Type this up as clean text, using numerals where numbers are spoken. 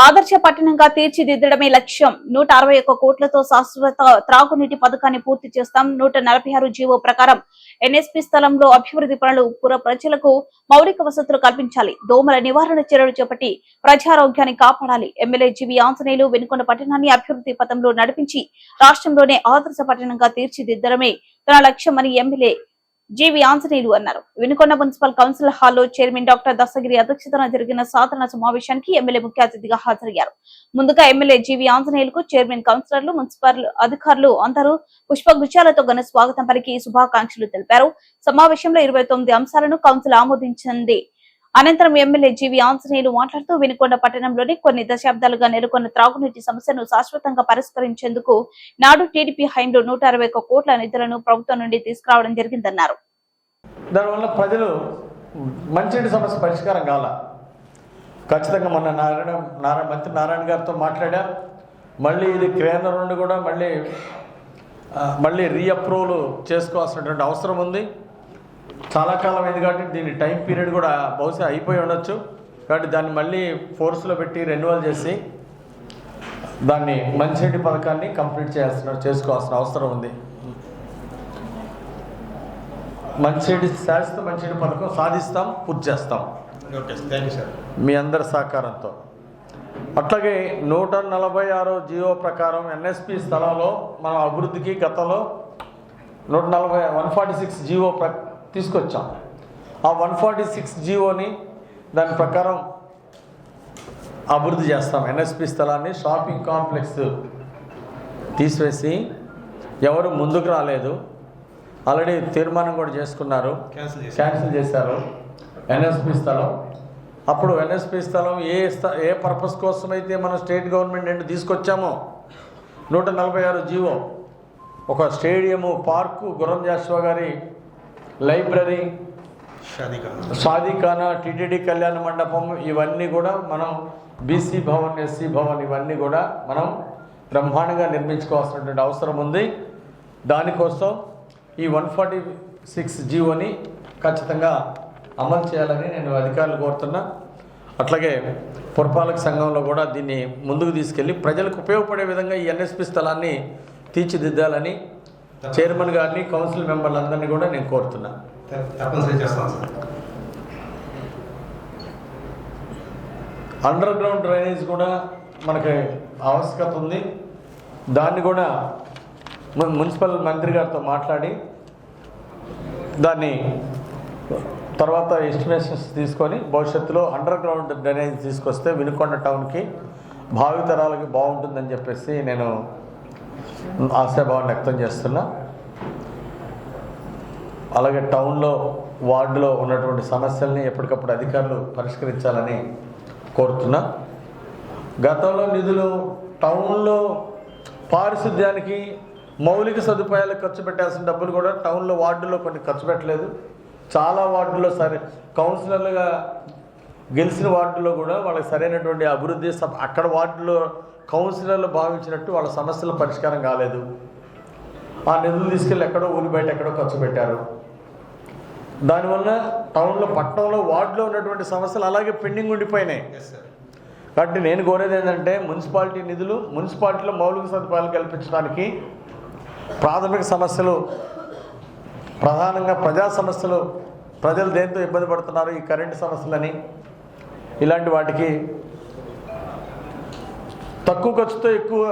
ఆదర్శ పట్టణంగా తీర్చిదిద్దడమే లక్ష్యం. 161 కోట్లతో శాశ్వత త్రాగునీటి పథకాన్ని పూర్తి చేస్తాం. 146 జీవో ప్రకారం ఎన్ఎస్పీ స్థలంలో అభివృద్ధి పనులు, పుర ప్రజలకు మౌలిక వసతులు కల్పించాలి. దోమల నివారణ చర్యలు చేపట్టి ప్రజారోగ్యాన్ని కాపాడాలి. ఎమ్మెల్యే జీవి ఆంజనేయులు వెనుకొండ పట్టణాన్ని అభివృద్ధి పథంలో నడిపించి రాష్ట్రంలోనే ఆదర్శ పట్టణంగా తీర్చిదిద్దడమే తన లక్ష్యమని ఎమ్మెల్యే జీవి ఆంజనేయులు అన్నారు. వినుకొండ మున్సిపల్ కౌన్సిల్ హాల్లో చైర్మన్ డాక్టర్ దస్తగిరి అధ్యక్షతన జరిగిన సాధారణ సమావేశానికి ఎమ్మెల్యే ముఖ్య అతిథిగా హాజరయ్యారు. ముందుగా ఎమ్మెల్యే జీవి ఆంజనేయులకు చైర్మన్, కౌన్సిలర్లు, మున్సిపల్ అధికారులు అందరూ పుష్పగుచ్చాలతో ఘన స్వాగతం పలికి శుభాకాంక్షలు తెలిపారు. సమావేశంలో 29 అంశాలను కౌన్సిల్ ఆమోదించింది. అనంతరం ఎమ్మెల్యే జీవి ఆంజనేయులు మాట్లాడుతూ వినుకొండ పట్టణంలోని కొన్ని దశాబ్దాలుగా నెలకొన్న త్రాగునీటి సమస్యను శాశ్వతంగా పరిష్కరించేందుకు నాడు టీడీపీ హయాంలో 161 కోట్ల నిధులను ప్రభుత్వం నుండి తీసుకురావడం జరిగిందన్నారు. దానివల్ల ప్రజలు మంచినీటి సమస్య పరిష్కారం కాల. ఖచ్చితంగా మొన్న మంత్రి నారాయణ గారితో మాట్లాడా. మళ్ళీ ఇది కేంద్రం నుండి కూడా మళ్ళీ రీఅప్రూవల్ చేసుకోవాల్సినటువంటి అవసరం ఉంది. చాలా కాలం అయింది కాబట్టి దీని టైం పీరియడ్ కూడా బహుశా అయిపోయి ఉండొచ్చు. కాబట్టి దాన్ని మళ్ళీ ఫోర్స్లో పెట్టి రెన్యువల్ చేసి దాన్ని మంచినీటి పథకాన్ని కంప్లీట్ చేసుకోవాల్సిన అవసరం ఉంది. శాశ్వత మంచినీటి పథకం సాధిస్తాం, పూర్తి చేస్తాం. Okay, thank you sir. మీ అందరి సహకారంతో. అట్లాగే 146 జీవో ప్రకారం ఎన్ఎస్పి స్థలంలో మనం అభివృద్ధికి గతంలో 146 జీవో తీసుకొచ్చాం. ఆ 146 జీవోని దాని ప్రకారం అభివృద్ధి చేస్తాం. ఎన్ఎస్పి స్థలాన్ని షాపింగ్ కాంప్లెక్స్ తీసివేసి ఎవరు ముందుకు రాలేదు. ఆల్రెడీ తీర్మానం కూడా చేసుకున్నారు, క్యాన్సిల్ చేశారు ఎన్ఎస్పి స్థలం. అప్పుడు ఎన్ఎస్పి స్థలం ఏ పర్పస్ కోసం అయితే మనం స్టేట్ గవర్నమెంట్ నుండి తీసుకొచ్చామో 146 జీవో, ఒక స్టేడియము, పార్కు, గుర్రం జాషువా గారి లైబ్రరీ, షాదీఖానా, టిటిడి కళ్యాణ మండపం, ఇవన్నీ కూడా మనం బీసీ భవన్, ఎస్సీ భవన్, ఇవన్నీ కూడా మనం బ్రహ్మాండంగా నిర్మించుకోవాల్సినటువంటి అవసరం ఉంది. దానికోసం ఈ 146 జీవోని ఖచ్చితంగా అమలు చేయాలని నేను అధికారులు కోరుతున్నా. అట్లాగే పురపాలక సంఘంలో కూడా దీన్ని ముందుకు తీసుకెళ్ళి ప్రజలకు ఉపయోగపడే విధంగా ఈ ఎన్ఎస్పి స్థలాన్ని తీర్చిదిద్దాలని చైర్మన్ గారిని, కౌన్సిల్ మెంబర్లందరినీ కూడా నేను కోరుతున్నా. తప్పనిసరి చేస్తాను సార్. అండర్ గ్రౌండ్ డ్రైనేజ్ కూడా మనకి ఆవశ్యకత ఉంది. దాన్ని కూడా మున్సిపల్ మంత్రి గారితో మాట్లాడి దాన్ని తర్వాత ఎస్టిమేషన్స్ తీసుకొని భవిష్యత్తులో అండర్ గ్రౌండ్ డ్రైనేజ్ తీసుకొస్తే వినుకొండ టౌన్కి భావితరాలకి బాగుంటుందని చెప్పేసి నేను ఆశాభావాన్ని వ్యక్తం చేస్తున్నా. అలాగే టౌన్లో, వార్డులో ఉన్నటువంటి సమస్యల్ని ఎప్పటికప్పుడు అధికారులు పరిష్కరించాలని కోరుతున్నా. గతంలో నిధులు టౌన్లో పారిశుద్ధ్యానికి, మౌలిక సదుపాయాలకు ఖర్చు పెట్టాల్సిన డబ్బులు కూడా టౌన్లో, వార్డులో కొన్ని ఖర్చు పెట్టలేదు. చాలా వార్డుల్లో కౌన్సిలర్లుగా గెలిచిన వార్డులో కూడా వాళ్ళకి సరైనటువంటి అభివృద్ధి అక్కడ వార్డులో కౌన్సిలర్లు భావించినట్టు వాళ్ళ సమస్యల పరిష్కారం కాలేదు. ఆ నిధులు తీసుకెళ్ళి ఎక్కడో ఊరి బయట ఎక్కడో ఖర్చు పెట్టారు. దానివల్ల టౌన్లో, పట్టణంలో, వార్డులో ఉన్నటువంటి సమస్యలు అలాగే పెండింగ్ ఉండిపోయినాయి. కాబట్టి నేను కోరేది ఏంటంటే మున్సిపాలిటీ నిధులు, మున్సిపాలిటీలో మౌలిక సదుపాయాలు కల్పించడానికి, ప్రాథమిక సమస్యలు, ప్రధానంగా ప్రజా సమస్యలు, ప్రజలు దేంతో ఇబ్బంది పడుతున్నారు, ఈ కరెంటు సమస్యలని, ఇలాంటి వాటికి తక్కువ ఖర్చుతో ఎక్కువ